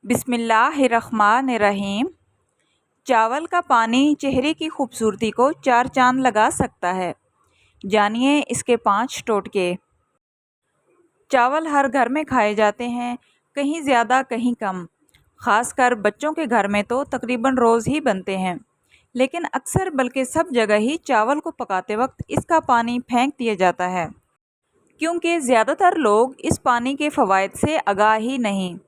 بسم اللہ الرحمن الرحیم۔ چاول کا پانی چہرے کی خوبصورتی کو چار چاند لگا سکتا ہے۔ جانیے اس کے 5 ٹوٹکے۔ چاول ہر گھر میں کھائے جاتے ہیں، کہیں زیادہ کہیں کم۔ خاص کر بچوں کے گھر میں تو تقریباً روز ہی بنتے ہیں، لیکن اکثر بلکہ سب جگہ ہی چاول کو پکاتے وقت اس کا پانی پھینک دیا جاتا ہے، کیونکہ زیادہ تر لوگ اس پانی کے فوائد سے آگاہ ہی نہیں۔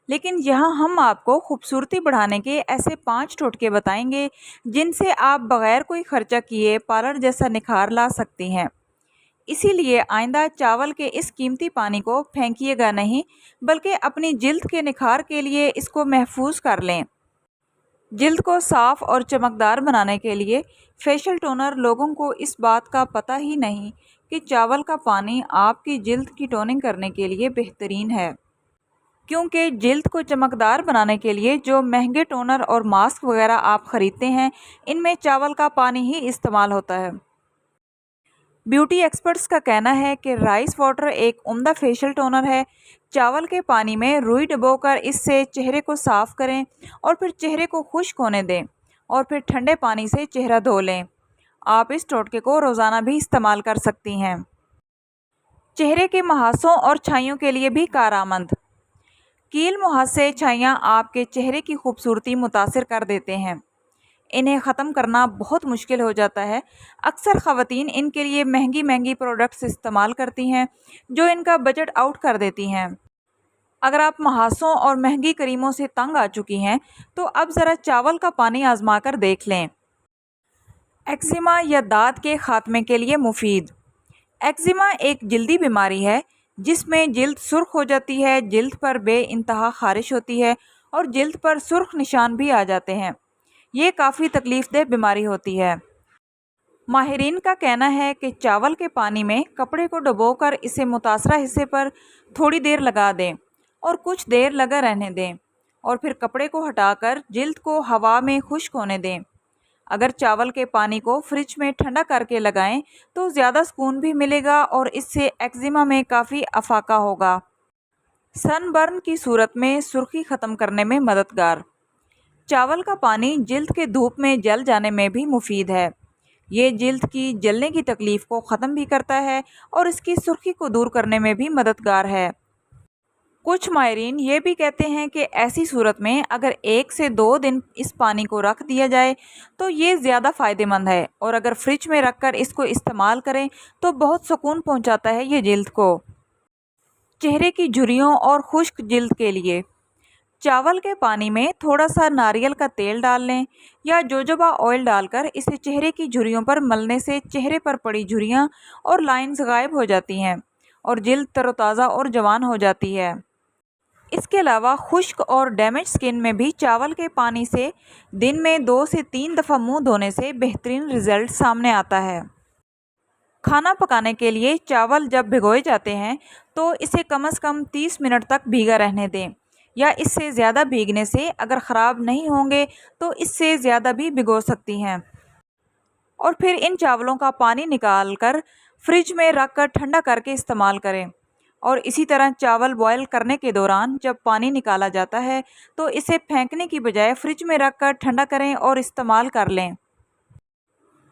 لیکن یہاں ہم آپ کو خوبصورتی بڑھانے کے ایسے 5 ٹوٹکے بتائیں گے جن سے آپ بغیر کوئی خرچہ کیے پارلر جیسا نکھار لا سکتی ہیں۔ اسی لیے آئندہ چاول کے اس قیمتی پانی کو پھینکیے گا نہیں، بلکہ اپنی جلد کے نکھار کے لیے اس کو محفوظ کر لیں۔ جلد کو صاف اور چمکدار بنانے کے لیے فیشل ٹونر لوگوں کو اس بات کا پتہ ہی نہیں کہ چاول کا پانی آپ کی جلد کی ٹوننگ کرنے کے لیے بہترین ہے، کیونکہ جلد کو چمکدار بنانے کے لیے جو مہنگے ٹونر اور ماسک وغیرہ آپ خریدتے ہیں، ان میں چاول کا پانی ہی استعمال ہوتا ہے۔ بیوٹی ایکسپرٹس کا کہنا ہے کہ رائس واٹر ایک عمدہ فیشل ٹونر ہے۔ چاول کے پانی میں روئی ڈبو کر اس سے چہرے کو صاف کریں اور پھر چہرے کو خشک ہونے دیں اور پھر ٹھنڈے پانی سے چہرہ دھو لیں۔ آپ اس ٹوٹکے کو روزانہ بھی استعمال کر سکتی ہیں۔ چہرے کے محاسوں اور چھائیوں کے لیے بھی کارآمد۔ کیل مہاسے چھائیاں آپ کے چہرے کی خوبصورتی متاثر کر دیتے ہیں۔ انہیں ختم کرنا بہت مشکل ہو جاتا ہے۔ اکثر خواتین ان کے لیے مہنگی پروڈکٹس استعمال کرتی ہیں جو ان کا بجٹ آؤٹ کر دیتی ہیں۔ اگر آپ محاسوں اور مہنگی کریموں سے تنگ آ چکی ہیں تو اب ذرا چاول کا پانی آزما کر دیکھ لیں۔ ایکزیما یا دانت کے خاتمے کے لیے مفید۔ ایکزیما ایک جلدی بیماری ہے جس میں جلد سرخ ہو جاتی ہے، جلد پر بے انتہا خارش ہوتی ہے اور جلد پر سرخ نشان بھی آ جاتے ہیں۔ یہ کافی تکلیف دہ بیماری ہوتی ہے۔ ماہرین کا کہنا ہے کہ چاول کے پانی میں کپڑے کو ڈبو کر اسے متاثرہ حصے پر تھوڑی دیر لگا دیں اور کچھ دیر لگا رہنے دیں اور پھر کپڑے کو ہٹا کر جلد کو ہوا میں خشک ہونے دیں۔ اگر چاول کے پانی کو فریج میں ٹھنڈا کر کے لگائیں تو زیادہ سکون بھی ملے گا اور اس سے ایکزیما میں کافی افاقہ ہوگا۔ سن برن کی صورت میں سرخی ختم کرنے میں مددگار۔ چاول کا پانی جلد کے دھوپ میں جل جانے میں بھی مفید ہے۔ یہ جلد کی جلنے کی تکلیف کو ختم بھی کرتا ہے اور اس کی سرخی کو دور کرنے میں بھی مددگار ہے۔ کچھ ماہرین یہ بھی کہتے ہیں کہ ایسی صورت میں اگر 1 سے 2 دن اس پانی کو رکھ دیا جائے تو یہ زیادہ فائدہ مند ہے، اور اگر فریج میں رکھ کر اس کو استعمال کریں تو بہت سکون پہنچاتا ہے یہ جلد کو۔ چہرے کی جھریوں اور خشک جلد کے لیے چاول کے پانی میں تھوڑا سا ناریل کا تیل ڈال لیں یا جوجوبا آئل ڈال کر اسے چہرے کی جھریوں پر ملنے سے چہرے پر پڑی جھریاں اور لائنز غائب ہو جاتی ہیں اور جلد تر و تازہ اور جوان ہو جاتی ہے۔ اس کے علاوہ خشک اور ڈیمیج سکن میں بھی چاول کے پانی سے دن میں 2 سے 3 دفعہ منہ دھونے سے بہترین رزلٹ سامنے آتا ہے۔ کھانا پکانے کے لیے چاول جب بھگوئے جاتے ہیں تو اسے کم از کم 30 منٹ تک بھیگا رہنے دیں، یا اس سے زیادہ بھیگنے سے اگر خراب نہیں ہوں گے تو اس سے زیادہ بھی بھگو سکتی ہیں، اور پھر ان چاولوں کا پانی نکال کر فریج میں رکھ کر ٹھنڈا کر کے استعمال کریں۔ اور اسی طرح چاول بوائل کرنے کے دوران جب پانی نکالا جاتا ہے تو اسے پھینکنے کی بجائے فریج میں رکھ کر ٹھنڈا کریں اور استعمال کر لیں۔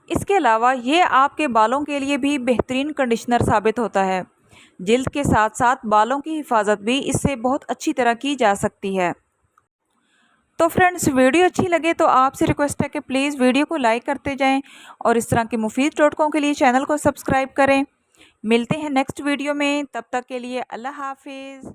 اس کے علاوہ یہ آپ کے بالوں کے لیے بھی بہترین کنڈیشنر ثابت ہوتا ہے۔ جلد کے ساتھ ساتھ بالوں کی حفاظت بھی اس سے بہت اچھی طرح کی جا سکتی ہے۔ تو فرینڈز، ویڈیو اچھی لگے تو آپ سے ریکویسٹ ہے کہ پلیز ویڈیو کو لائک کرتے جائیں اور اس طرح کے مفید ٹوٹکوں کے لیے چینل کو سبسکرائب کریں۔ ملتے ہیں نیکسٹ ویڈیو میں، تب تک کے لیے اللہ حافظ۔